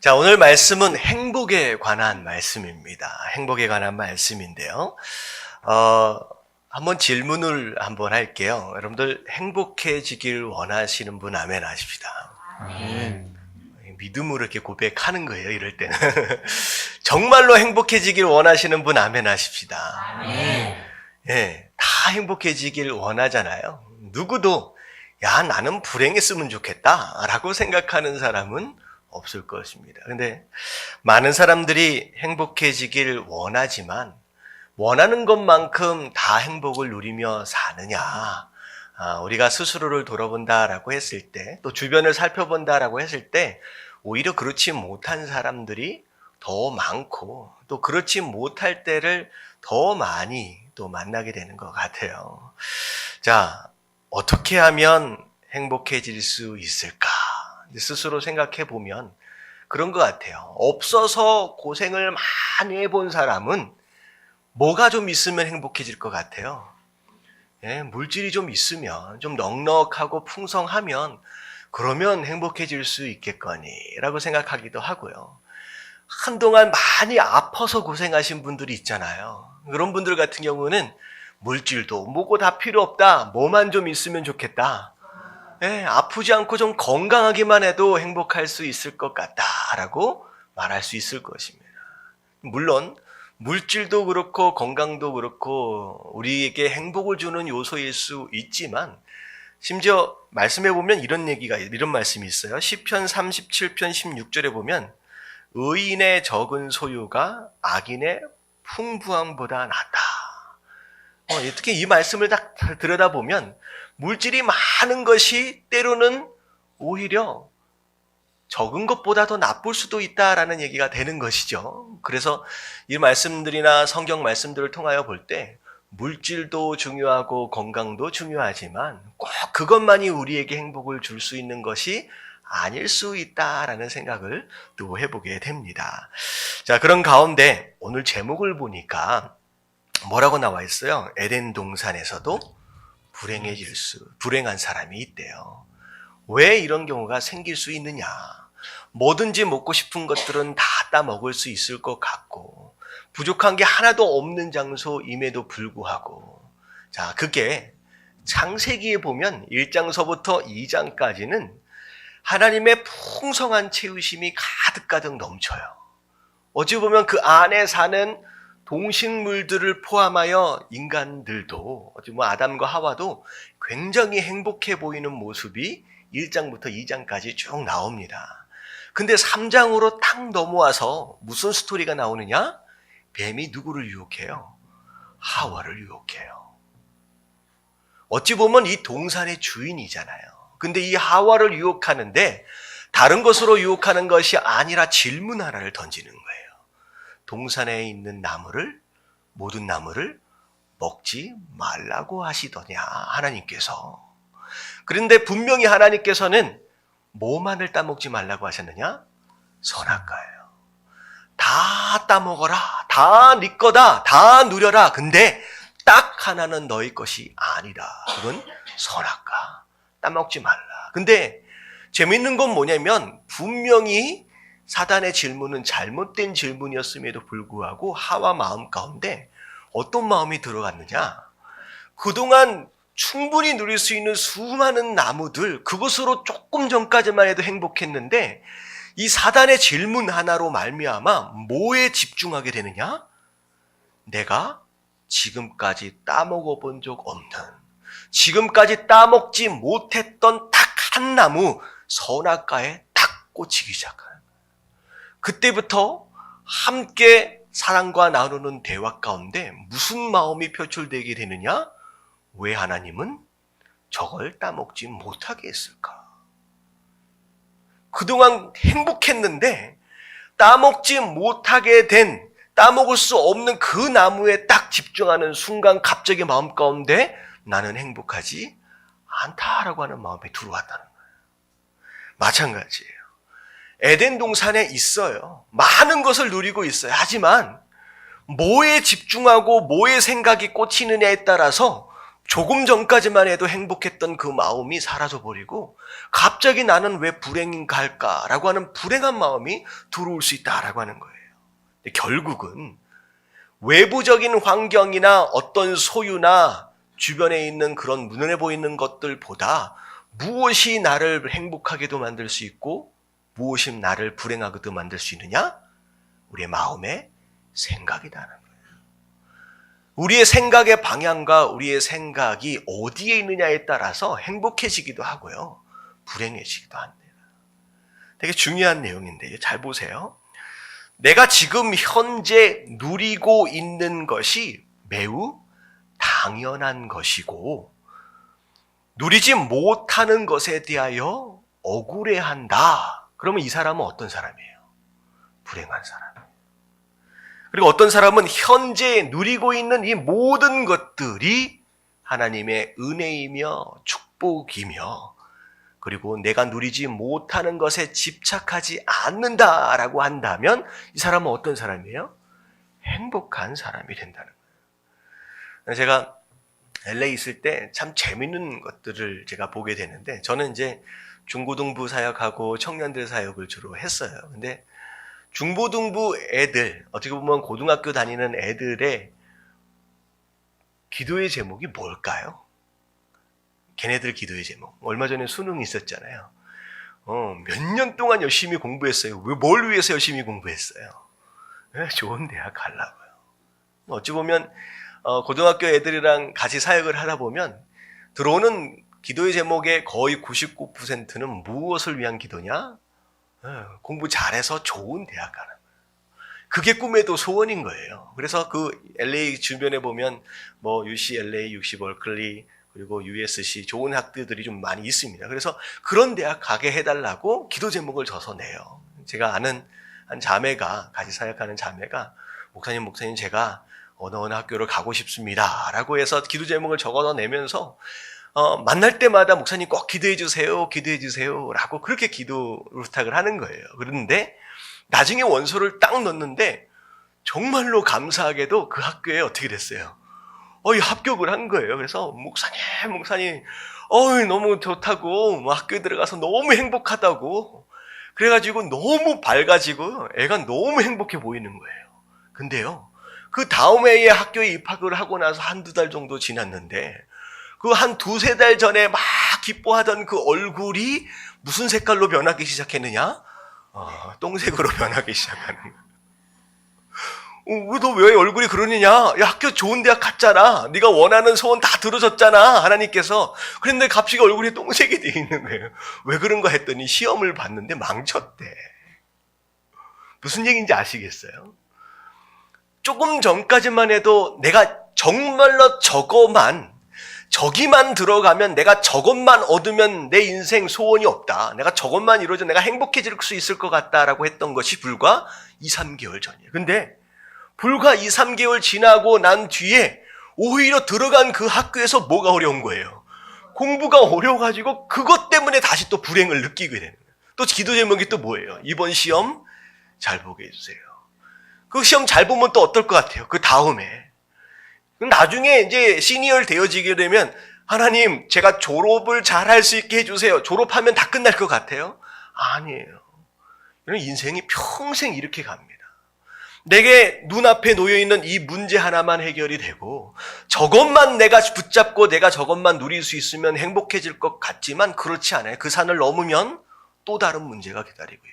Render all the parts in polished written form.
자, 오늘 말씀은 행복에 관한 말씀입니다. 행복에 관한 말씀인데요. 한번 질문을 한번 할게요. 여러분들 행복해지길 원하시는 분 아멘 하십시다. 믿음으로 이렇게 고백하는 거예요, 이럴 때는. 정말로 행복해지길 원하시는 분 아멘 하십시다. 예, 다 행복해지길 원하잖아요. 누구도, 야, 나는 불행했으면 좋겠다 라고 생각하는 사람은 없을 것입니다. 근데 많은 사람들이 행복해지길 원하지만 원하는 것만큼 다 행복을 누리며 사느냐? 우리가 스스로를 돌아본다라고 했을 때, 또 주변을 살펴본다라고 했을 때 오히려 그렇지 못한 사람들이 더 많고 또 그렇지 못할 때를 더 많이 또 만나게 되는 것 같아요. 자, 어떻게 하면 행복해질 수 있을까? 스스로 생각해 보면 그런 것 같아요. 없어서 고생을 많이 해본 사람은 뭐가 좀 있으면 행복해질 것 같아요. 예, 물질이 좀 있으면, 좀 넉넉하고 풍성하면 그러면 행복해질 수 있겠거니 라고 생각하기도 하고요. 한동안 많이 아파서 고생하신 분들이 있잖아요. 그런 분들 같은 경우는 물질도 뭐고 다 필요 없다, 뭐만 좀 있으면 좋겠다, 예, 아프지 않고 좀 건강하기만 해도 행복할 수 있을 것 같다라고 말할 수 있을 것입니다. 물론 물질도 그렇고 건강도 그렇고 우리에게 행복을 주는 요소일 수 있지만, 심지어 말씀해 보면 이런 말씀이 있어요. 시편 37편 16절에 보면 의인의 적은 소유가 악인의 풍부함보다 낫다. 특히 이 말씀을 딱 들여다보면 물질이 많은 것이 때로는 오히려 적은 것보다 더 나쁠 수도 있다라는 얘기가 되는 것이죠. 그래서 이 말씀들이나 성경 말씀들을 통하여 볼 때 물질도 중요하고 건강도 중요하지만 꼭 그것만이 우리에게 행복을 줄 수 있는 것이 아닐 수 있다라는 생각을 또 해보게 됩니다. 자, 그런 가운데 오늘 제목을 보니까 뭐라고 나와 있어요? 에덴 동산에서도 불행한 사람이 있대요. 왜 이런 경우가 생길 수 있느냐? 뭐든지 먹고 싶은 것들은 다 따먹을 수 있을 것 같고 부족한 게 하나도 없는 장소임에도 불구하고, 자, 그게 창세기에 보면 1장서부터 2장까지는 하나님의 풍성한 채우심이 가득가득 넘쳐요. 어찌 보면 그 안에 사는 동식물들을 포함하여 인간들도, 아담과 하와도 굉장히 행복해 보이는 모습이 1장부터 2장까지 쭉 나옵니다. 근데 3장으로 딱 넘어와서 무슨 스토리가 나오느냐? 뱀이 누구를 유혹해요? 하와를 유혹해요. 어찌 보면 이 동산의 주인이잖아요. 근데 이 하와를 유혹하는데 다른 것으로 유혹하는 것이 아니라 질문 하나를 던지는 거예요. 동산에 있는 모든 나무를 먹지 말라고 하시더냐, 하나님께서. 그런데 분명히 하나님께서는 뭐만을 따먹지 말라고 하셨느냐? 선악과예요. 다 따먹어라, 다 네 거다, 다 누려라. 근데 딱 하나는 너희 것이 아니다. 그건 선악과, 따먹지 말라. 근데 재밌는 건 뭐냐면 분명히 사단의 질문은 잘못된 질문이었음에도 불구하고 하와 마음 가운데 어떤 마음이 들어갔느냐? 그동안 충분히 누릴 수 있는 수많은 나무들, 그것으로 조금 전까지만 해도 행복했는데 이 사단의 질문 하나로 말미암아 뭐에 집중하게 되느냐? 내가 지금까지 따먹어 본 적 없는, 지금까지 따먹지 못했던 딱 한 나무, 선악과에 딱 꽂히기 시작하는 거예요. 그때부터 함께 사랑과 나누는 대화 가운데 무슨 마음이 표출되게 되느냐? 왜 하나님은 저걸 따먹지 못하게 했을까? 그동안 행복했는데 따먹지 못하게 된, 따먹을 수 없는 그 나무에 딱 집중하는 순간 갑자기 마음 가운데 나는 행복하지 않다라고 하는 마음이 들어왔다는 거예요. 마찬가지예요. 에덴 동산에 있어요. 많은 것을 누리고 있어요. 하지만 뭐에 집중하고 뭐에 생각이 꽂히느냐에 따라서 조금 전까지만 해도 행복했던 그 마음이 사라져버리고 갑자기 나는 왜 불행인가 할까라고 하는 불행한 마음이 들어올 수 있다라고 하는 거예요. 근데 결국은 외부적인 환경이나 어떤 소유나 주변에 있는 그런 눈에 보이는 것들보다 무엇이 나를 행복하게도 만들 수 있고 무엇이 나를 불행하게도 만들 수 있느냐? 우리의 마음의 생각이라는 거예요. 우리의 생각의 방향과 우리의 생각이 어디에 있느냐에 따라서 행복해지기도 하고요. 불행해지기도 합니다. 되게 중요한 내용인데요. 잘 보세요. 내가 지금 현재 누리고 있는 것이 매우 당연한 것이고 누리지 못하는 것에 대하여 억울해한다. 그러면 이 사람은 어떤 사람이에요? 불행한 사람. 그리고 어떤 사람은 현재 누리고 있는 이 모든 것들이 하나님의 은혜이며 축복이며 그리고 내가 누리지 못하는 것에 집착하지 않는다라고 한다면 이 사람은 어떤 사람이에요? 행복한 사람이 된다는 거예요. 제가 LA 있을 때 참 재밌는 것들을 제가 보게 되는데 저는 이제 중고등부 사역하고 청년들 사역을 주로 했어요. 근데 중고등부 애들, 어떻게 보면 고등학교 다니는 애들의 기도의 제목이 뭘까요? 걔네들 기도의 제목. 얼마 전에 수능이 있었잖아요. 몇 년 동안 열심히 공부했어요. 뭘 위해서 열심히 공부했어요? 좋은 대학 가려고요. 어찌 보면 고등학교 애들이랑 같이 사역을 하다 보면 들어오는 기도의 제목의 거의 99%는 무엇을 위한 기도냐? 공부 잘해서 좋은 대학 가는 거예요. 그게 꿈에도 소원인 거예요. 그래서 그 LA 주변에 보면 뭐 UCLA, UC 버클리, 그리고 USC 좋은 학교들이 좀 많이 있습니다. 그래서 그런 대학 가게 해달라고 기도 제목을 적어서 내요. 제가 아는 한 자매가, 같이 사역하는 자매가 목사님 제가 어느 학교를 가고 싶습니다 라고 해서 기도 제목을 적어서 내면서 만날 때마다 목사님 꼭 기도해 주세요 라고 그렇게 기도 부탁을 하는 거예요. 그런데 나중에 원서를 딱 넣었는데 정말로 감사하게도 그 학교에 어떻게 됐어요? 합격을 한 거예요. 그래서 목사님 너무 좋다고 학교에 들어가서 너무 행복하다고 그래가지고 너무 밝아지고 애가 너무 행복해 보이는 거예요. 근데요 그 다음 해에 학교에 입학을 하고 나서 한두 달 정도 지났는데 그 한 두세 달 전에 막 기뻐하던 그 얼굴이 무슨 색깔로 변하기 시작했느냐? 똥색으로 변하기 시작하는 거야. 너 왜 얼굴이 그러느냐? 야, 학교 좋은 대학 갔잖아. 네가 원하는 소원 다 들어줬잖아. 하나님께서. 그런데 갑자기 얼굴이 똥색이 돼 있는 거예요. 왜 그런가 했더니 시험을 봤는데 망쳤대. 무슨 얘기인지 아시겠어요? 조금 전까지만 해도 내가 정말로 저기만 들어가면 내가 저것만 얻으면 내 인생 소원이 없다. 내가 저것만 이루어져 내가 행복해질 수 있을 것 같다라고 했던 것이 불과 2, 3개월 전이에요. 근데 불과 2, 3개월 지나고 난 뒤에 오히려 들어간 그 학교에서 뭐가 어려운 거예요? 공부가 어려워가지고 그것 때문에 다시 또 불행을 느끼게 되는 거예요. 또 기도 제목이 또 뭐예요? 이번 시험 잘 보게 해주세요. 그 시험 잘 보면 또 어떨 것 같아요? 그 다음에. 나중에 이제 시니어를 되어지게 되면 하나님 제가 졸업을 잘 할 수 있게 해주세요. 졸업하면 다 끝날 것 같아요? 아니에요. 이런 인생이 평생 이렇게 갑니다. 내게 눈앞에 놓여있는 이 문제 하나만 해결이 되고 저것만 내가 붙잡고 내가 저것만 누릴 수 있으면 행복해질 것 같지만 그렇지 않아요. 그 산을 넘으면 또 다른 문제가 기다리고 있고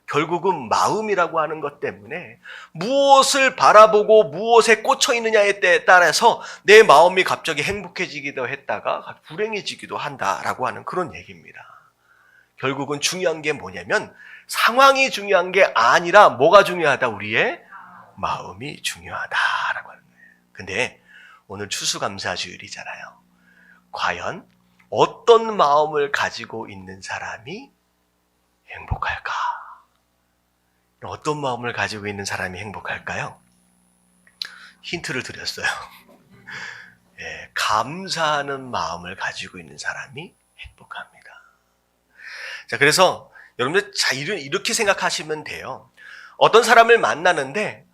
결국은 마음이라고 하는 것 때문에 무엇을 바라보고 무엇에 꽂혀 있느냐에 따라서 내 마음이 갑자기 행복해지기도 했다가 불행해지기도 한다라고 하는 그런 얘기입니다. 결국은 중요한 게 뭐냐면 상황이 중요한 게 아니라 뭐가 중요하다? 우리의 마음이 중요하다라고 하는 거예요. 근데 오늘 추수감사주일이잖아요. 과연 어떤 마음을 가지고 있는 사람이 행복할까? 어떤 마음을 가지고 있는 사람이 행복할까요? 힌트를 드렸어요. 감사하는 마음을 가지고 있는 사람이 행복합니다. 자, 그래서 여러분들 이렇게 생각하시면 돼요. 어떤 사람을 만나는데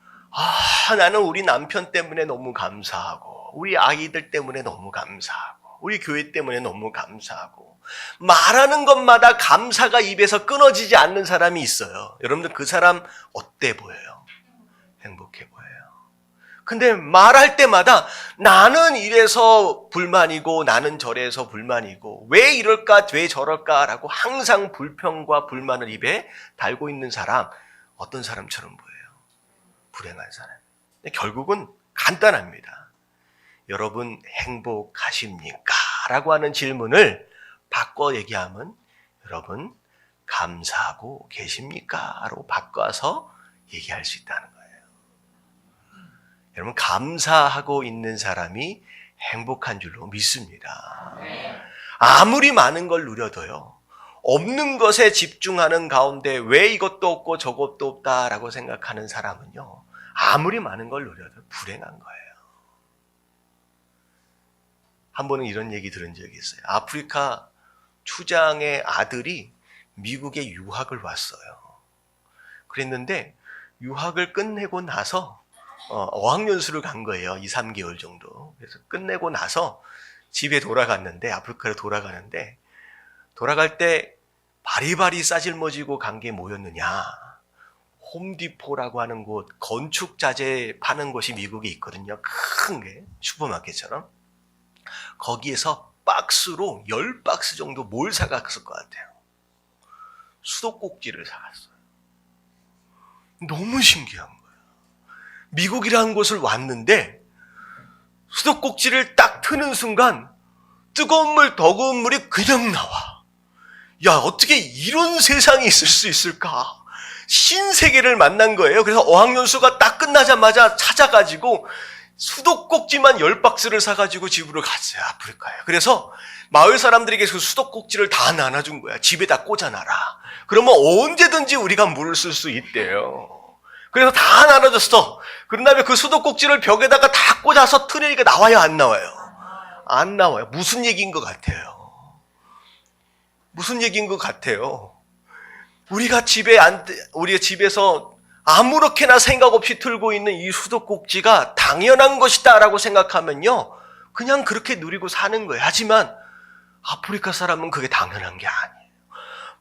나는 우리 남편 때문에 너무 감사하고 우리 아이들 때문에 너무 감사하고 우리 교회 때문에 너무 감사하고 말하는 것마다 감사가 입에서 끊어지지 않는 사람이 있어요. 여러분들 그 사람 어때 보여요? 행복해 보여요. 근데 말할 때마다 나는 이래서 불만이고 나는 저래서 불만이고 왜 이럴까 왜 저럴까라고 항상 불평과 불만을 입에 달고 있는 사람 어떤 사람처럼 보여요? 불행한 사람. 결국은 간단합니다. 여러분 행복하십니까? 라고 하는 질문을 바꿔 얘기하면 여러분 감사하고 계십니까? 라고 바꿔서 얘기할 수 있다는 거예요. 여러분 감사하고 있는 사람이 행복한 줄로 믿습니다. 아무리 많은 걸 누려도요. 없는 것에 집중하는 가운데 왜 이것도 없고 저것도 없다라고 생각하는 사람은요. 아무리 많은 걸 누려도 불행한 거예요. 한 번은 이런 얘기 들은 적이 있어요. 아프리카 추장의 아들이 미국에 유학을 왔어요. 그랬는데 유학을 끝내고 나서 어학연수를 간 거예요. 2, 3개월 정도. 그래서 끝내고 나서 집에 돌아갔는데 아프리카로 돌아가는데 돌아갈 때 바리바리 싸질머지고 간 게 뭐였느냐. 홈디포라고 하는 곳, 건축 자재 파는 곳이 미국에 있거든요. 큰 게 슈퍼마켓처럼. 거기에서 박스로 10박스 정도 뭘 사갔을 것 같아요. 수도꼭지를 사갔어요. 너무 신기한 거예요. 미국이라는 곳을 왔는데 수도꼭지를 딱 트는 순간 뜨거운 물, 더운 물이 그냥 나와. 야, 어떻게 이런 세상이 있을 수 있을까? 신세계를 만난 거예요. 그래서 어학연수가 딱 끝나자마자 찾아가지고 수도꼭지만 10박스를 사가지고 집으로 갔어요. 아프리카에. 그래서 마을 사람들에게 그 수도꼭지를 다 나눠준 거야. 집에다 꽂아놔라. 그러면 언제든지 우리가 물을 쓸 수 있대요. 그래서 다 나눠줬어. 그런 다음에 그 수도꼭지를 벽에다가 다 꽂아서 트내니까 나와요, 안 나와요? 안 나와요. 무슨 얘기인 것 같아요? 무슨 얘기인 것 같아요? 우리가 집에서 아무렇게나 생각 없이 틀고 있는 이 수도꼭지가 당연한 것이다라고 생각하면요. 그냥 그렇게 누리고 사는 거예요. 하지만 아프리카 사람은 그게 당연한 게 아니에요.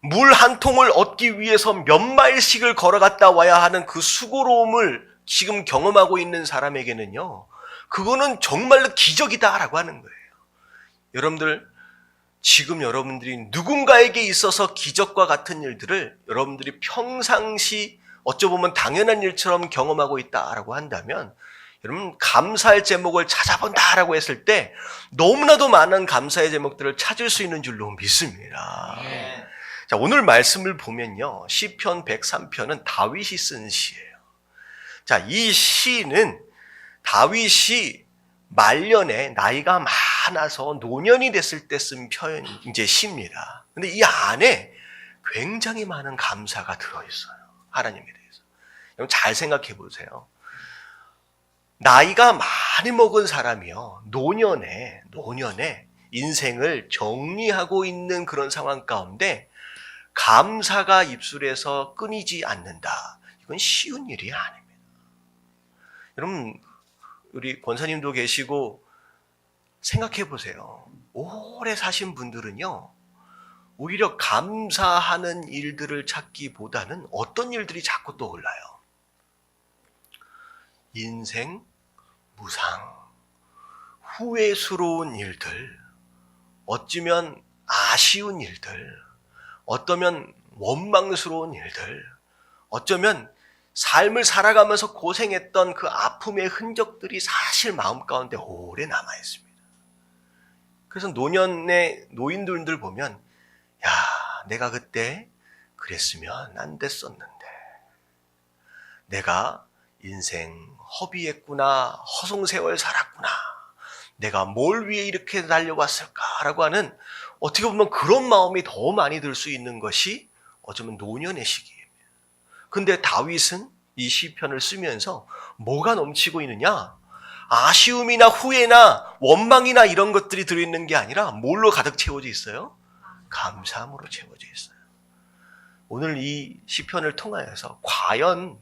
물 한 통을 얻기 위해서 몇 마일씩을 걸어갔다 와야 하는 그 수고로움을 지금 경험하고 있는 사람에게는요. 그거는 정말로 기적이다라고 하는 거예요. 여러분들 지금 여러분들이 누군가에게 있어서 기적과 같은 일들을 여러분들이 평상시 어쩌보면 당연한 일처럼 경험하고 있다라고 한다면 여러분 감사의 제목을 찾아본다라고 했을 때 너무나도 많은 감사의 제목들을 찾을 수 있는 줄로 믿습니다. 자, 오늘 말씀을 보면요. 시편 103편은 다윗이 쓴 시예요. 자, 이 시는 다윗이 말년에 나이가 많아서 노년이 됐을 때 쓴 시입니다. 근데 이 안에 굉장히 많은 감사가 들어있어요. 하나님에 대해서. 여러분 잘 생각해 보세요. 나이가 많이 먹은 사람이요. 노년에 인생을 정리하고 있는 그런 상황 가운데 감사가 입술에서 끊이지 않는다. 이건 쉬운 일이 아닙니다. 여러분 우리 권사님도 계시고 생각해 보세요. 오래 사신 분들은요. 오히려 감사하는 일들을 찾기보다는 어떤 일들이 자꾸 떠올라요? 인생, 무상, 후회스러운 일들, 어쩌면 아쉬운 일들, 어쩌면 원망스러운 일들, 어쩌면 삶을 살아가면서 고생했던 그 아픔의 흔적들이 사실 마음 가운데 오래 남아 있습니다. 그래서 노년의 노인들 보면 야, 내가 그때 그랬으면 안 됐었는데 내가 인생 허비했구나, 허송세월 살았구나, 내가 뭘 위해 이렇게 달려왔을까라고 하는 어떻게 보면 그런 마음이 더 많이 들 수 있는 것이 어쩌면 노년의 시기입니다. 근데 다윗은 이 시편을 쓰면서 뭐가 넘치고 있느냐? 아쉬움이나 후회나 원망이나 이런 것들이 들어있는 게 아니라 뭘로 가득 채워져 있어요? 감사함으로 채워져 있어요. 오늘 이 시편을 통하여서 과연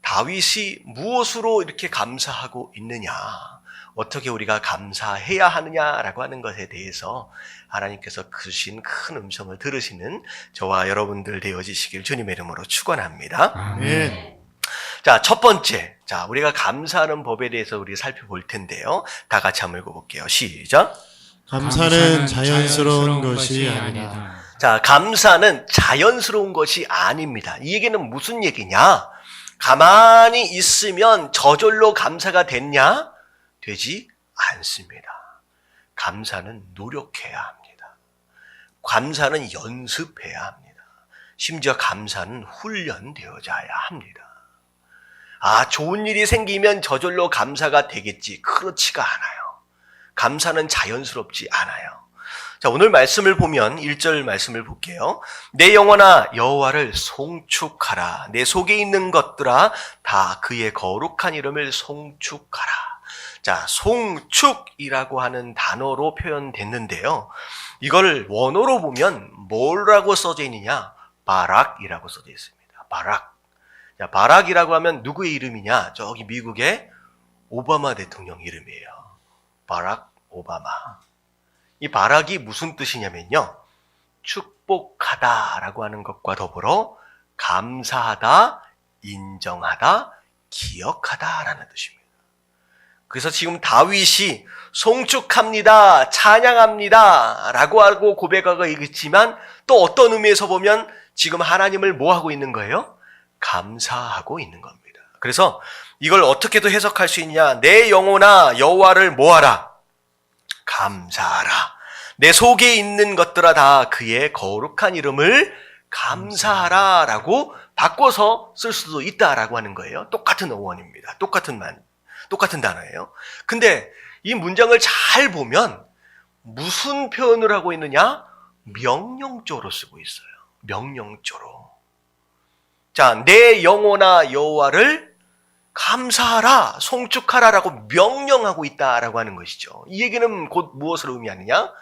다윗이 무엇으로 이렇게 감사하고 있느냐? 어떻게 우리가 감사해야 하느냐라고 하는 것에 대해서 하나님께서 주신 큰 음성을 들으시는 저와 여러분들 되어지시길 주님의 이름으로 축원합니다. 아멘. 자, 첫 번째. 자, 우리가 감사하는 법에 대해서 우리 살펴볼 텐데요. 다 같이 한번 읽어볼게요. 시작. 감사는 자연스러운 것이 아니다. 자, 감사는 자연스러운 것이 아닙니다. 이 얘기는 무슨 얘기냐? 가만히 있으면 저절로 감사가 됐냐? 되지 않습니다. 감사는 노력해야 합니다. 감사는 연습해야 합니다. 심지어 감사는 훈련되어져야 합니다. 아, 좋은 일이 생기면 저절로 감사가 되겠지. 그렇지가 않아요. 감사는 자연스럽지 않아요. 자, 오늘 말씀을 보면 1절 말씀을 볼게요. 내 영혼아 여호와를 송축하라. 내 속에 있는 것들아 다 그의 거룩한 이름을 송축하라. 자, 송축이라고 하는 단어로 표현됐는데요. 이걸 원어로 보면 뭐라고 써져 있느냐? 바락이라고 써져 있습니다. 바락. 자, 바락이라고 하면 누구의 이름이냐? 저기 미국의 오바마 대통령 이름이에요. 바락 오바마. 이 바락이 무슨 뜻이냐면요. 축복하다라고 하는 것과 더불어 감사하다, 인정하다, 기억하다라는 뜻입니다. 그래서 지금 다윗이 송축합니다, 찬양합니다 라고 하고 고백하고 있지만 또 어떤 의미에서 보면 지금 하나님을 뭐 하고 있는 거예요? 감사하고 있는 겁니다. 그래서 이걸 어떻게도 해석할 수 있냐? 내 영혼아 여호와를 뭐하라? 감사하라. 내 속에 있는 것들아 다 그의 거룩한 이름을 감사하라 라고 바꿔서 쓸 수도 있다라고 하는 거예요. 똑같은 어원입니다. 똑같은 단어예요. 근데 이 문장을 잘 보면 무슨 표현을 하고 있느냐? 명령조로 쓰고 있어요. 명령조로. 자, 내 영혼아 여호와를 감사하라, 송축하라라고 명령하고 있다라고 하는 것이죠. 이 얘기는 곧 무엇을 의미하느냐?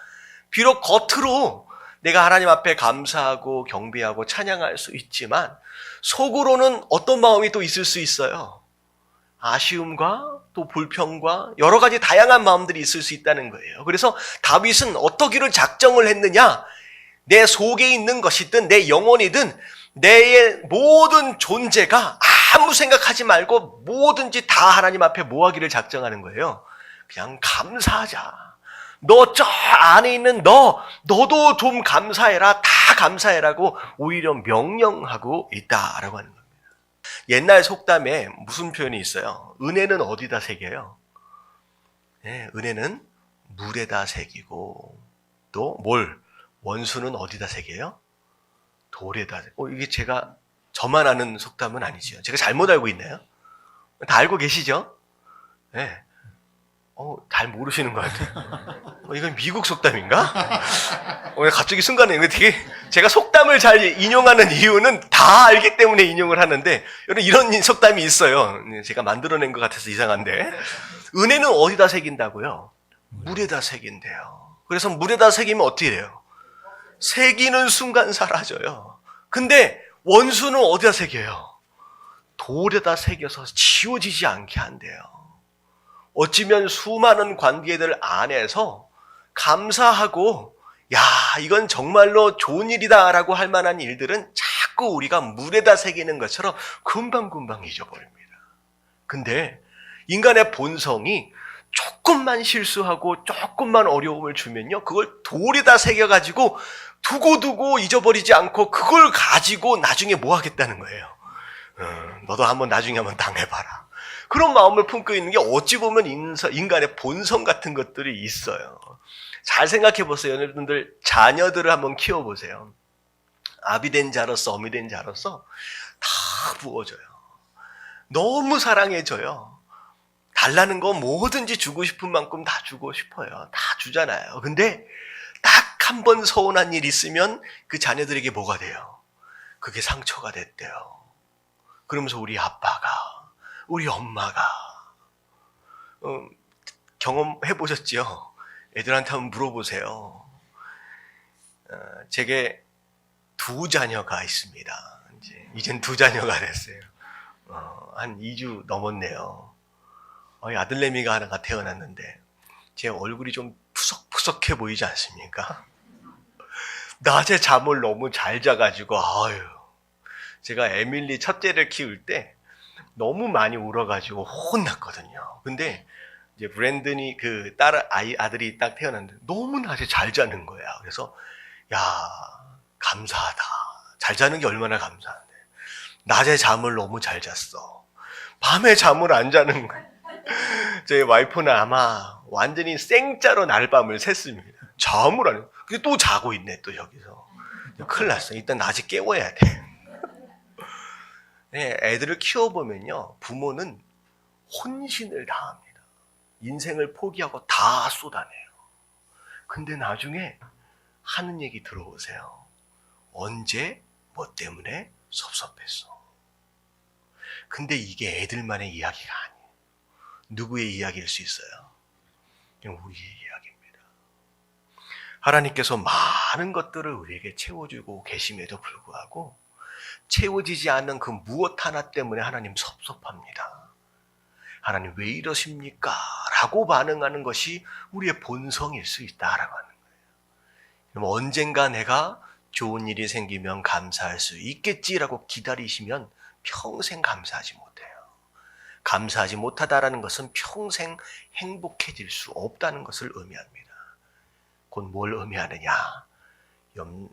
비록 겉으로 내가 하나님 앞에 감사하고 경배하고 찬양할 수 있지만 속으로는 어떤 마음이 또 있을 수 있어요. 아쉬움과 또 불평과 여러 가지 다양한 마음들이 있을 수 있다는 거예요. 그래서 다윗은 어떠기를 작정을 했느냐? 내 속에 있는 것이든 내 영혼이든 내 모든 존재가 아무 생각하지 말고 뭐든지 다 하나님 앞에 모하기를 작정하는 거예요. 그냥 감사하자. 너 저 안에 있는 너도 좀 감사해라. 다 감사해라고 오히려 명령하고 있다라고 하는 겁니다. 옛날 속담에 무슨 표현이 있어요? 은혜는 어디다 새겨요? 네, 은혜는 물에다 새기고 또 원수는 어디다 새겨요? 돌에다. 이게 저만 아는 속담은 아니죠. 제가 잘못 알고 있나요? 다 알고 계시죠? 네. 잘 모르시는 것 같아요. 이건 미국 속담인가? 갑자기 순간에 되게 제가 속담을 잘 인용하는 이유는 다 알기 때문에 인용을 하는데 이런 속담이 있어요. 제가 만들어낸 것 같아서 이상한데 은혜는 어디다 새긴다고요? 물에다 새긴대요. 그래서 물에다 새기면 어떻게 돼요? 새기는 순간 사라져요. 근데 원수는 어디다 새겨요? 돌에다 새겨서 지워지지 않게 한대요. 어찌면 수많은 관계들 안에서 감사하고 야 이건 정말로 좋은 일이다 라고 할 만한 일들은 자꾸 우리가 물에다 새기는 것처럼 금방금방 잊어버립니다. 근데 인간의 본성이 조금만 실수하고 조금만 어려움을 주면요 그걸 돌에다 새겨가지고 두고 잊어버리지 않고 그걸 가지고 나중에 뭐 하겠다는 거예요. 너도 나중에 한번 당해봐라. 그런 마음을 품고 있는 게 어찌 보면 인간의 본성 같은 것들이 있어요. 잘 생각해 보세요. 여러분들 자녀들을 한번 키워보세요. 아비 된 자로서 어미 된 자로서 다 부어줘요. 너무 사랑해줘요. 달라는 거 뭐든지 주고 싶은 만큼 다 주고 싶어요. 다 주잖아요. 근데 딱 한 번 서운한 일 있으면 그 자녀들에게 뭐가 돼요? 그게 상처가 됐대요. 그러면서 우리 아빠가 우리 엄마가 경험해 보셨지요? 애들한테 한번 물어보세요. 제게 2자녀가 있습니다. 이젠 2자녀가 됐어요. 한 2주 넘었네요. 아들내미가 하나가 태어났는데 제 얼굴이 좀 푸석푸석해 보이지 않습니까? 낮에 잠을 너무 잘 자가지고 제가 에밀리 첫째를 키울 때 너무 많이 울어가지고 혼났거든요. 근데 이제 브랜든이 그 아들이 딱 태어났는데 너무 낮에 잘 자는 거야. 그래서 야, 감사하다. 잘 자는 게 얼마나 감사한데. 낮에 잠을 너무 잘 잤어. 밤에 잠을 안 자는 거야. 저희 와이프는 아마 완전히 생짜로 날밤을 샜습니다. 잠을 안 해. 근데 또 자고 있네, 또 여기서. 큰일 났어. 일단 낮에 깨워야 돼. 네, 애들을 키워보면요, 부모는 혼신을 다합니다. 인생을 포기하고 다 쏟아내요. 근데 나중에 하는 얘기 들어보세요. 언제, 뭐 때문에 섭섭했어. 근데 이게 애들만의 이야기가 아니에요. 누구의 이야기일 수 있어요? 그냥 우리의 이야기입니다. 하나님께서 많은 것들을 우리에게 채워주고 계심에도 불구하고 채워지지 않는 그 무엇 하나 때문에 하나님 섭섭합니다. 하나님 왜 이러십니까? 라고 반응하는 것이 우리의 본성일 수 있다라고 하는 거예요. 그럼 언젠가 내가 좋은 일이 생기면 감사할 수 있겠지라고 기다리시면 평생 감사하지 못해요. 감사하지 못하다라는 것은 평생 행복해질 수 없다는 것을 의미합니다. 곧 뭘 의미하느냐?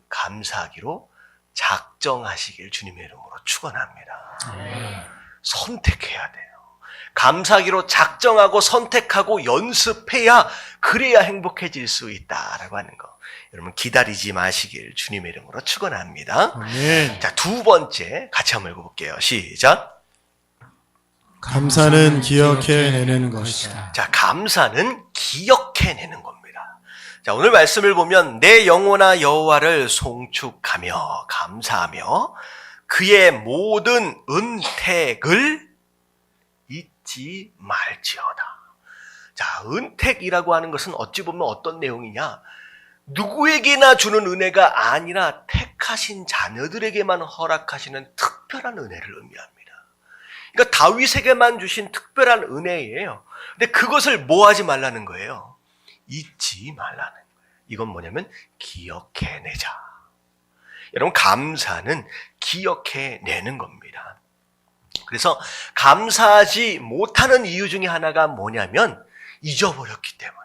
감사하기로 작정하시길 주님의 이름으로 축원합니다. 선택해야 돼요. 감사하기로 작정하고 선택하고 연습해야 그래야 행복해질 수 있다라고 하는 거. 여러분 기다리지 마시길 주님의 이름으로 축원합니다. 아멘. 자, 두 번째 같이 한번 읽어볼게요. 시작. 감사는 기억해내는 것이다. 자, 감사는 기억해내는 겁니다. 자, 오늘 말씀을 보면 내 영혼아 여호와를 송축하며 감사하며 그의 모든 은택을 잊지 말지어다. 자, 은택이라고 하는 것은 어찌 보면 어떤 내용이냐? 누구에게나 주는 은혜가 아니라 택하신 자녀들에게만 허락하시는 특별한 은혜를 의미합니다. 그러니까 다윗에게만 주신 특별한 은혜예요. 근데 그것을 뭐 하지 말라는 거예요? 잊지 말라는 거예요. 이건 뭐냐면 기억해내자. 여러분 감사는 기억해내는 겁니다. 그래서 감사하지 못하는 이유 중에 하나가 뭐냐면 잊어버렸기 때문이에요.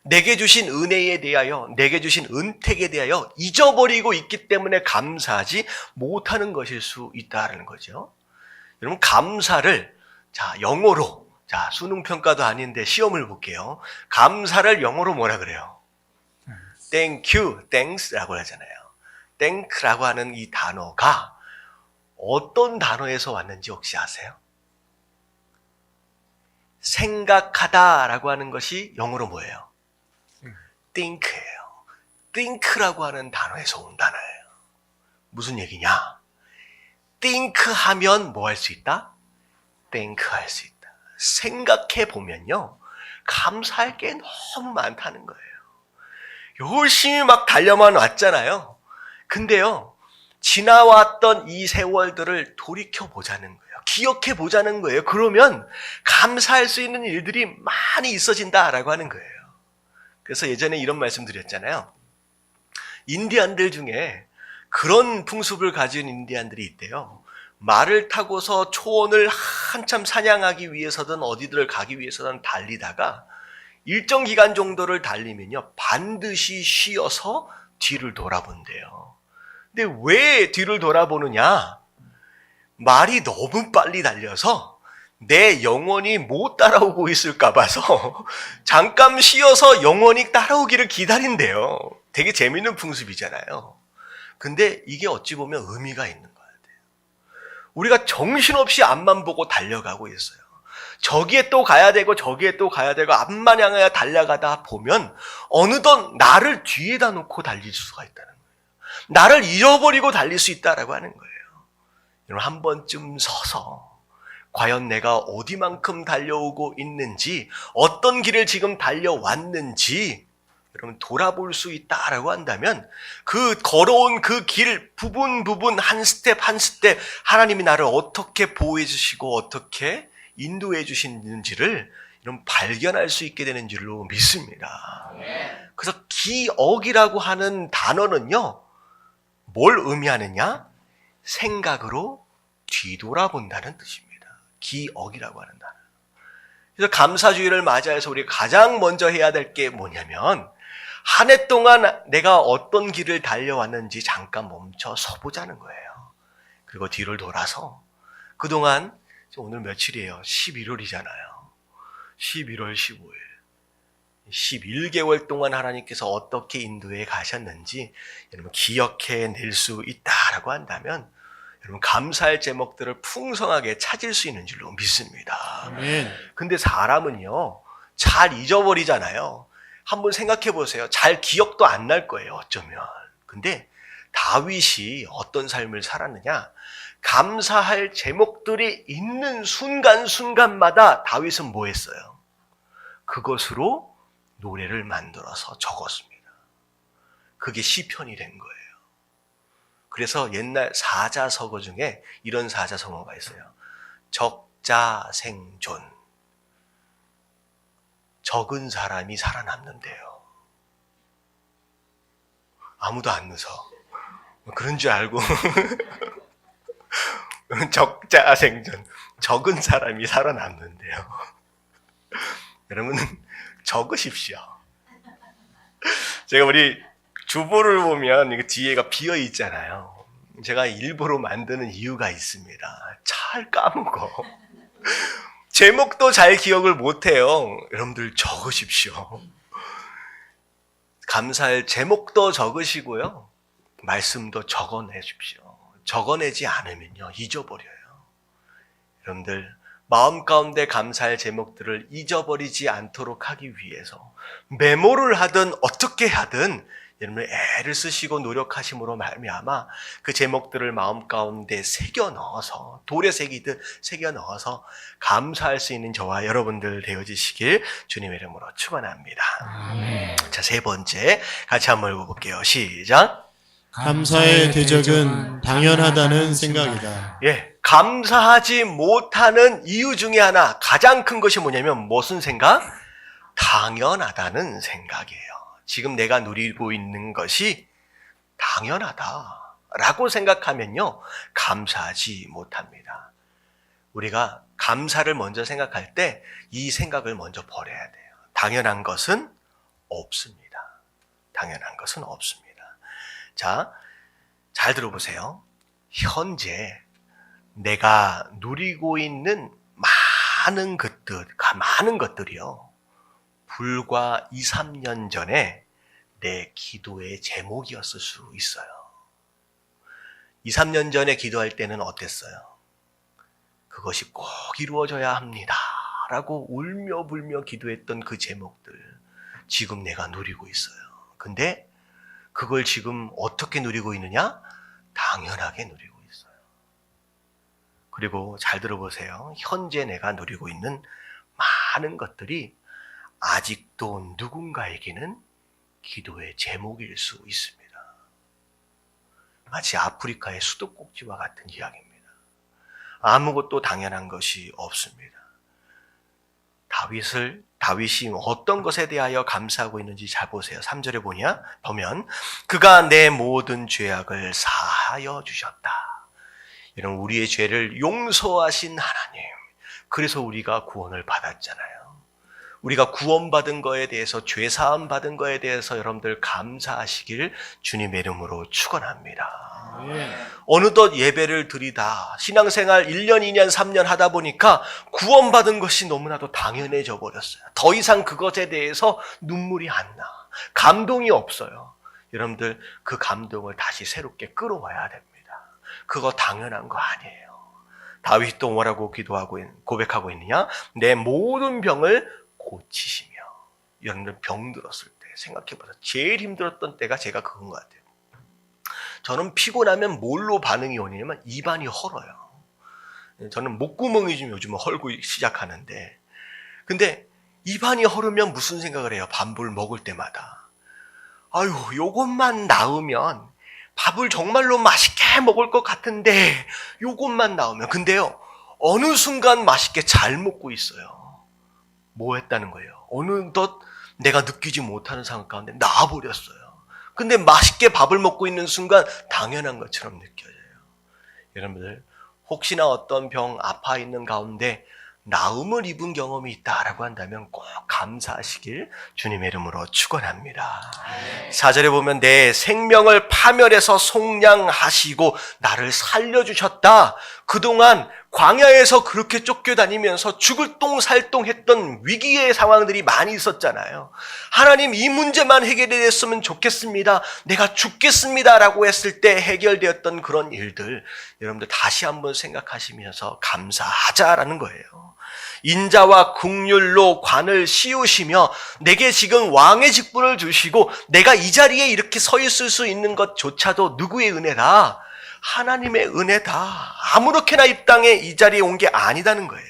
내게 주신 은혜에 대하여, 내게 주신 은택에 대하여 잊어버리고 있기 때문에 감사하지 못하는 것일 수 있다는 거죠. 여러분 감사를 영어로 수능 평가도 아닌데 시험을 볼게요. 감사를 영어로 뭐라 그래요? Thank you, thanks라고 하잖아요. thank라고 하는 이 단어가 어떤 단어에서 왔는지 혹시 아세요? 생각하다라고 하는 것이 영어로 뭐예요? think예요. think라고 하는 단어에서 온 단어예요. 무슨 얘기냐? think 하면 뭐 할 수 있다? thank 할 수 있다. 생각해 보면요, 감사할 게 너무 많다는 거예요. 열심히 막 달려만 왔잖아요. 근데요, 지나왔던 이 세월들을 돌이켜 보자는 거예요. 기억해 보자는 거예요. 그러면 감사할 수 있는 일들이 많이 있어진다라고 하는 거예요. 그래서 예전에 이런 말씀 드렸잖아요. 인디안들 중에 그런 풍습을 가진 인디안들이 있대요. 말을 타고서 초원을 한참 사냥하기 위해서든 어디를 가기 위해서든 달리다가 일정 기간 정도를 달리면요, 반드시 쉬어서 뒤를 돌아본대요. 근데 왜 뒤를 돌아보느냐? 말이 너무 빨리 달려서 내 영혼이 못 따라오고 있을까 봐서 잠깐 쉬어서 영혼이 따라오기를 기다린대요. 되게 재밌는 풍습이잖아요. 근데 이게 어찌 보면 의미가 있는 것 같아요. 우리가 정신없이 앞만 보고 달려가고 있어요. 저기에 또 가야 되고 저기에 또 가야 되고 앞만 향하여 달려가다 보면 어느덧 나를 뒤에다 놓고 달릴 수가 있다는 거예요. 나를 잃어버리고 달릴 수 있다라고 하는 거예요. 여러분 한 번쯤 서서 과연 내가 어디만큼 달려오고 있는지, 어떤 길을 지금 달려왔는지 여러분 돌아볼 수 있다라고 한다면 그 걸어온 그 길 부분 한 스텝 하나님이 나를 어떻게 보호해 주시고 어떻게 인도해 주시는지를 이런 발견할 수 있게 되는 줄로 믿습니다. 그래서 기억이라고 하는 단어는요, 뭘 의미하느냐? 생각으로 뒤돌아본다는 뜻입니다. 기억이라고 하는 단어. 그래서 감사주의를 맞이해서 우리가 가장 먼저 해야 될 게 뭐냐면, 한 해 동안 내가 어떤 길을 달려왔는지 잠깐 멈춰 서보자는 거예요. 그리고 뒤를 돌아서 그동안, 오늘 며칠이에요? 11월이잖아요. 11월 15일. 11개월 동안 하나님께서 어떻게 인도해 가셨는지 여러분 기억해낼 수 있다라고 한다면 여러분 감사할 제목들을 풍성하게 찾을 수 있는 줄로 믿습니다. 아멘. 근데 사람은요, 잘 잊어버리잖아요. 한번 생각해 보세요. 잘 기억도 안 날 거예요, 어쩌면. 근데 다윗이 어떤 삶을 살았느냐? 감사할 제목들이 있는 순간순간마다 다윗은 뭐 했어요? 그것으로 노래를 만들어서 적었습니다. 그게 시편이 된 거예요. 그래서 옛날 사자성어 중에 이런 사자성어가 있어요. 적자생존. 적은 사람이 살아남는데요. 아무도 안 웃어. 그런 줄 알고. 적자생존. 적은 사람이 살아남는데요. 여러분은 적으십시오. 제가 우리 주보를 보면 이거 뒤에가 비어 있잖아요. 제가 일부러 만드는 이유가 있습니다. 잘 까먹어. 제목도 잘 기억을 못해요. 여러분들 적으십시오. 감사할 제목도 적으시고요. 말씀도 적어내십시오. 적어내지 않으면요, 잊어버려요. 여러분들 마음 가운데 감사할 제목들을 잊어버리지 않도록 하기 위해서 메모를 하든 어떻게 하든 여러분 애를 쓰시고 노력하심으로 말미암아 그 제목들을 마음 가운데 새겨 넣어서 돌에 새기듯 새겨 넣어서 감사할 수 있는 저와 여러분들 되어지시길 주님의 이름으로 축원합니다. 자, 세 번째 같이 한번 읽어볼게요. 시작. 감사의 대적은 당연하다는 생각이다. 예, 감사하지 못하는 이유 중에 하나, 가장 큰 것이 뭐냐면 무슨 생각? 당연하다는 생각이에요. 지금 내가 누리고 있는 것이 당연하다라고 생각하면요, 감사하지 못합니다. 우리가 감사를 먼저 생각할 때 이 생각을 먼저 버려야 돼요. 당연한 것은 없습니다. 당연한 것은 없습니다. 자, 잘 들어보세요. 현재 내가 누리고 있는 많은 것들이요, 불과 2, 3년 전에 내 기도의 제목이었을 수 있어요. 2, 3년 전에 기도할 때는 어땠어요? 그것이 꼭 이루어져야 합니다 라고 울며 불며 기도했던 그 제목들, 지금 내가 누리고 있어요. 근데 그걸 지금 어떻게 누리고 있느냐? 당연하게 누리고 있어요. 그리고 잘 들어보세요. 현재 내가 누리고 있는 많은 것들이 아직도 누군가에게는 기도의 제목일 수 있습니다. 마치 아프리카의 수도꼭지와 같은 이야기입니다. 아무것도 당연한 것이 없습니다. 다윗이 어떤 것에 대하여 감사하고 있는지 잘 보세요. 3절에 보면 그가 내 모든 죄악을 사하여 주셨다. 이런 우리의 죄를 용서하신 하나님. 그래서 우리가 구원을 받았잖아요. 우리가 구원받은 거에 대해서, 죄사함 받은 거에 대해서 여러분들 감사하시길 주님의 이름으로 축원합니다. 어느덧 예배를 드리다 신앙생활 1년, 2년, 3년 하다 보니까 구원받은 것이 너무나도 당연해져 버렸어요. 더 이상 그것에 대해서 눈물이 안 나. 감동이 없어요. 여러분들 그 감동을 다시 새롭게 끌어와야 됩니다. 그거 당연한 거 아니에요. 다윗도 뭐라고 고백하고 있느냐? 내 모든 병을 고치시며. 여러분들 병 들었을 때 생각해보세요. 제일 힘들었던 때가 제가 그건 것 같아요. 저는 피곤하면 뭘로 반응이 오냐면 입안이 헐어요. 저는 목구멍이 좀 요즘 헐고 시작하는데, 근데 입안이 헐으면 무슨 생각을 해요? 밥을 먹을 때마다. 아유, 요것만 나으면 밥을 정말로 맛있게 먹을 것 같은데 요것만 나오면. 근데요, 어느 순간 맛있게 잘 먹고 있어요. 뭐 했다는 거예요? 어느덧 내가 느끼지 못하는 상황 가운데 나와버렸어요. 근데 맛있게 밥을 먹고 있는 순간 당연한 것처럼 느껴져요. 여러분들, 혹시나 어떤 병 아파 있는 가운데 나음을 입은 경험이 있다라고 한다면 꼭 감사하시길 주님의 이름으로 축원합니다. 4절에 보면 내 생명을 파멸해서 속량하시고 나를 살려주셨다. 그동안 광야에서 그렇게 쫓겨다니면서 죽을 똥살똥 했던 위기의 상황들이 많이 있었잖아요. 하나님, 이 문제만 해결이 됐으면 좋겠습니다. 내가 죽겠습니다 라고 했을 때 해결되었던 그런 일들, 여러분들 다시 한번 생각하시면서 감사하자라는 거예요. 인자와 긍휼로 관을 씌우시며 내게 지금 왕의 직분을 주시고 내가 이 자리에 이렇게 서 있을 수 있는 것조차도 누구의 은혜다? 하나님의 은혜다. 아무렇게나 이 땅에 이 자리에 온 게 아니다는 거예요.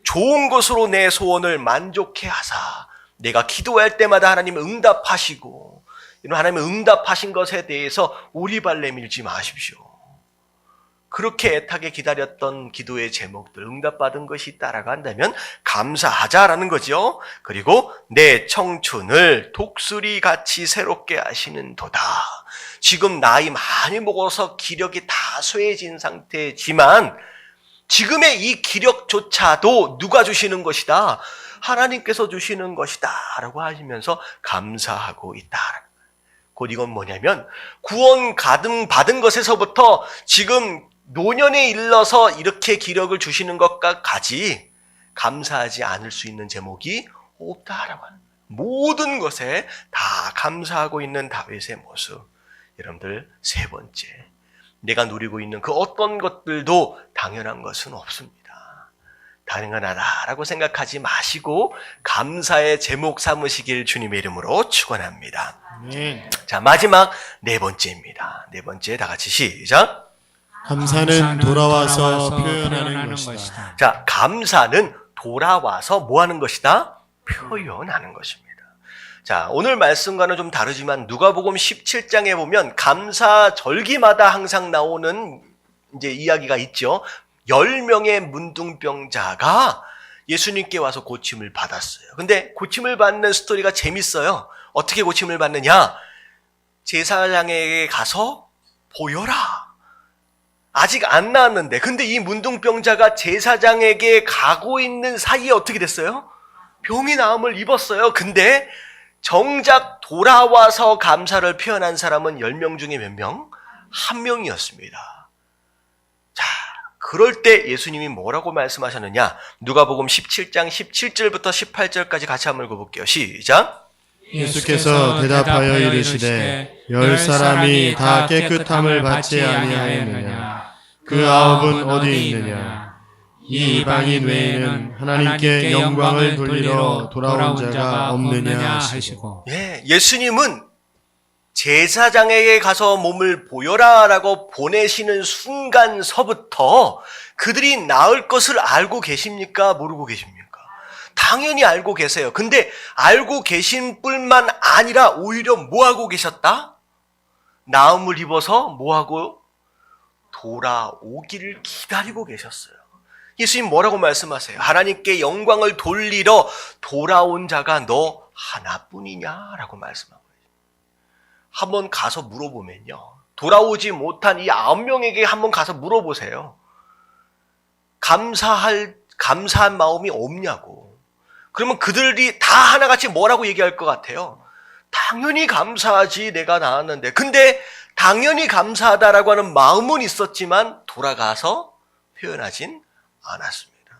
좋은 것으로 내 소원을 만족해 하사 내가 기도할 때마다 하나님 응답하시고, 이런 하나님의 응답하신 것에 대해서 오리발 내밀지 마십시오. 그렇게 애타게 기다렸던 기도의 제목들 응답받은 것이 있다라고 한다면 감사하자라는 거죠. 그리고 내 청춘을 독수리같이 새롭게 하시는 도다. 지금 나이 많이 먹어서 기력이 다 쇠해진 상태지만 지금의 이 기력조차도 누가 주시는 것이다? 하나님께서 주시는 것이다 라고 하시면서 감사하고 있다. 곧 이건 뭐냐면 구원 받은 것에서부터 지금 노년에 일러서 이렇게 기력을 주시는 것까지 감사하지 않을 수 있는 제목이 없다라고 하는 거예요. 모든 것에 다 감사하고 있는 다윗의 모습. 여러분들, 세 번째, 내가 누리고 있는 그 어떤 것들도 당연한 것은 없습니다. 당연하다라고 생각하지 마시고 감사의 제목 삼으시길 주님의 이름으로 축원합니다. 아멘. 자, 마지막 네 번째입니다. 네 번째 다 같이 시작. 감사는 돌아와서 표현하는 것이다. 자, 감사는 돌아와서 뭐 하는 것이다? 표현하는 것입니다. 자, 오늘 말씀과는 좀 다르지만 누가복음 17장에 보면 감사 절기마다 항상 나오는 이제 이야기가 있죠. 10명의 문둥병자가 예수님께 와서 고침을 받았어요. 근데 고침을 받는 스토리가 재밌어요. 어떻게 고침을 받느냐? 제사장에게 가서 보여라. 아직 안 나았는데, 근데 이 문둥병자가 제사장에게 가고 있는 사이에 어떻게 됐어요? 병이 나음을 입었어요. 근데 정작 돌아와서 감사를 표현한 사람은 10명 중에 몇 명? 1명이었습니다. 자, 그럴 때 예수님이 뭐라고 말씀하셨느냐? 누가복음 17장 17절부터 18절까지 같이 한번 읽어볼게요. 시작. 예수께서 대답하여 이르시되 10사람이 다 깨끗함을 받지 아니하였느냐? 그 9은 어디 있느냐? 이 이방인 외에는 하나님께 영광을 돌리러 돌아온 자가 없느냐 하시고. 예수님은 제사장에게 가서 몸을 보여라라고 보내시는 순간서부터 그들이 나을 것을 알고 계십니까? 모르고 계십니까? 당연히 알고 계세요. 근데 알고 계신 뿐만 아니라 오히려 뭐하고 계셨다? 나음을 입어서 뭐하고? 돌아오기를 기다리고 계셨어요. 예수님 뭐라고 말씀하세요? 하나님께 영광을 돌리러 돌아온 자가 너 하나뿐이냐라고 말씀하고 있어요. 한번 가서 물어보면요, 돌아오지 못한 이 9명에게 한번 가서 물어보세요. 감사한 마음이 없냐고. 그러면 그들이 다 하나같이 뭐라고 얘기할 것 같아요? 당연히 감사하지, 내가 나았는데. 근데 당연히 감사하다라고 하는 마음은 있었지만 돌아가서 표현하진 않았습니다.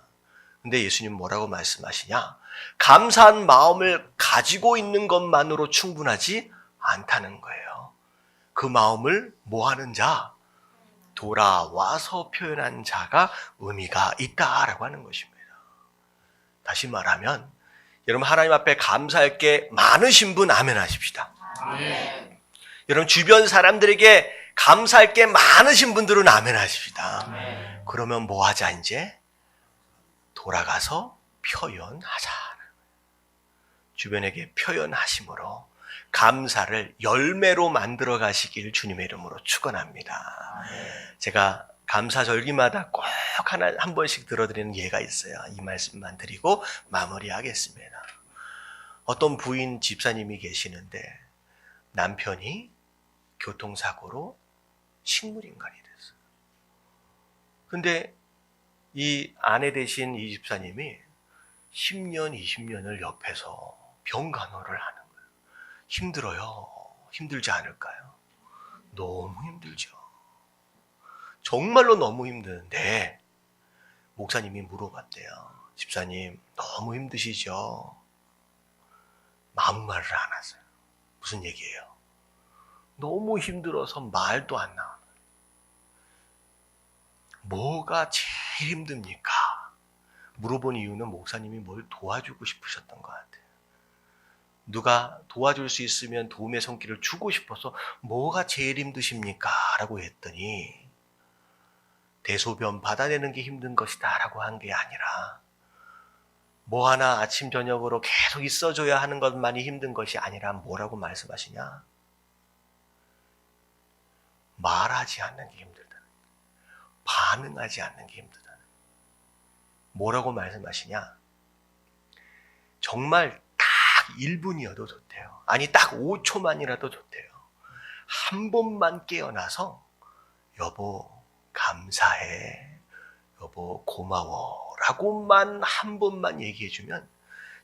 근데 예수님 뭐라고 말씀하시냐? 감사한 마음을 가지고 있는 것만으로 충분하지 않다는 거예요. 그 마음을 뭐 하는 자? 돌아와서 표현한 자가 의미가 있다라고 하는 것입니다. 다시 말하면 여러분, 하나님 앞에 감사할 게 많으신 분 아멘 하십시다. 아멘. 여러분, 주변 사람들에게 감사할 게 많으신 분들은 아멘 하십시다. 아멘. 그러면 뭐 하자? 이제 돌아가서 표현하자. 주변에게 표현하심으로 감사를 열매로 만들어 가시길 주님의 이름으로 축원합니다. 제가 감사절기마다 꼭 한 번씩 들어드리는 예가 있어요. 이 말씀만 드리고 마무리하겠습니다. 어떤 부인 집사님이 계시는데 남편이 교통사고로 식물인간이 됐어요. 근데 이 아내 되신 이 집사님이 10년, 20년을 옆에서 병간호를 하는 거예요. 힘들어요. 힘들지 않을까요? 너무 힘들죠. 정말로 너무 힘드는데 목사님이 물어봤대요. 집사님, 너무 힘드시죠? 아무 말을 안 하세요. 무슨 얘기예요? 너무 힘들어서 말도 안 나와요. 뭐가 제일 힘듭니까? 물어본 이유는 목사님이 뭘 도와주고 싶으셨던 것 같아요. 누가 도와줄 수 있으면 도움의 손길을 주고 싶어서 뭐가 제일 힘드십니까? 라고 했더니 대소변 받아내는 게 힘든 것이다 라고 한 게 아니라 뭐 하나 아침 저녁으로 계속 있어줘야 하는 것만이 힘든 것이 아니라 뭐라고 말씀하시냐? 말하지 않는 게 힘들다. 반응하지 않는 게 힘들다. 뭐라고 말씀하시냐? 정말 딱 1분이어도 좋대요. 아니 딱 5초만이라도 좋대요. 한 번만 깨어나서 여보 감사해, 여보 고마워 라고만 한 번만 얘기해주면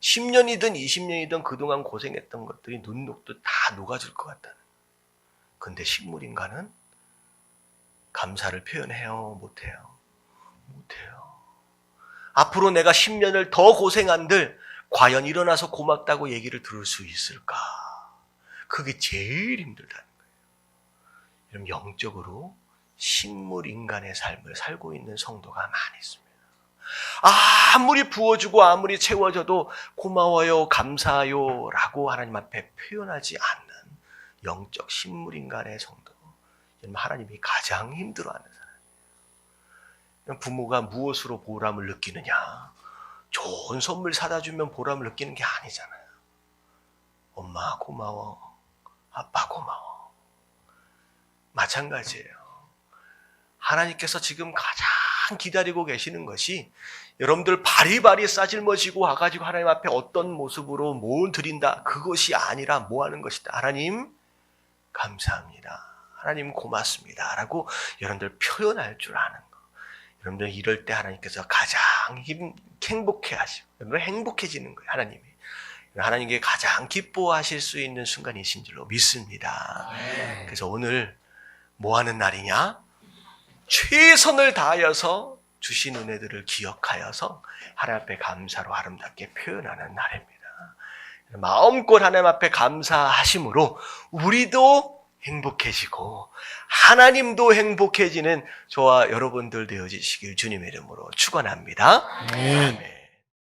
10년이든 20년이든 그동안 고생했던 것들이 눈 녹듯 다 녹아질 것 같다는. 근데 식물인간은 감사를 표현해요? 못해요? 못해요. 앞으로 내가 10년을 더 고생한들 과연 일어나서 고맙다고 얘기를 들을 수 있을까? 그게 제일 힘들다는 거예요. 여러분, 영적으로 식물인간의 삶을 살고 있는 성도가 많이 있습니다. 아무리 부어주고 아무리 채워줘도 고마워요, 감사해요 라고 하나님 앞에 표현하지 않는 영적 식물인간의 성도. 하나님이 가장 힘들어하는 사람. 부모가 무엇으로 보람을 느끼느냐? 좋은 선물 사다 주면 보람을 느끼는 게 아니잖아요. 엄마 고마워, 아빠 고마워. 마찬가지예요. 하나님께서 지금 가장 기다리고 계시는 것이 여러분들 바리바리 싸질머지고 와가지고 하나님 앞에 어떤 모습으로 뭘 드린다, 그것이 아니라 뭐 하는 것이다. 하나님 감사합니다, 하나님 고맙습니다 라고 여러분들 표현할 줄 아는 거. 여러분들 이럴 때 하나님께서 가장 행복해 하시고 여러분들 행복해지는 거예요. 하나님이 하나님께 가장 기뻐하실 수 있는 순간이신 줄로 믿습니다. 그래서 오늘 뭐 하는 날이냐? 최선을 다하여서 주신 은혜들을 기억하여서 하나님 앞에 감사로 아름답게 표현하는 날입니다. 마음껏 하나님 앞에 감사하심으로 우리도 행복해지고 하나님도 행복해지는 저와 여러분들 되어지시길 주님의 이름으로 축원합니다. 아멘.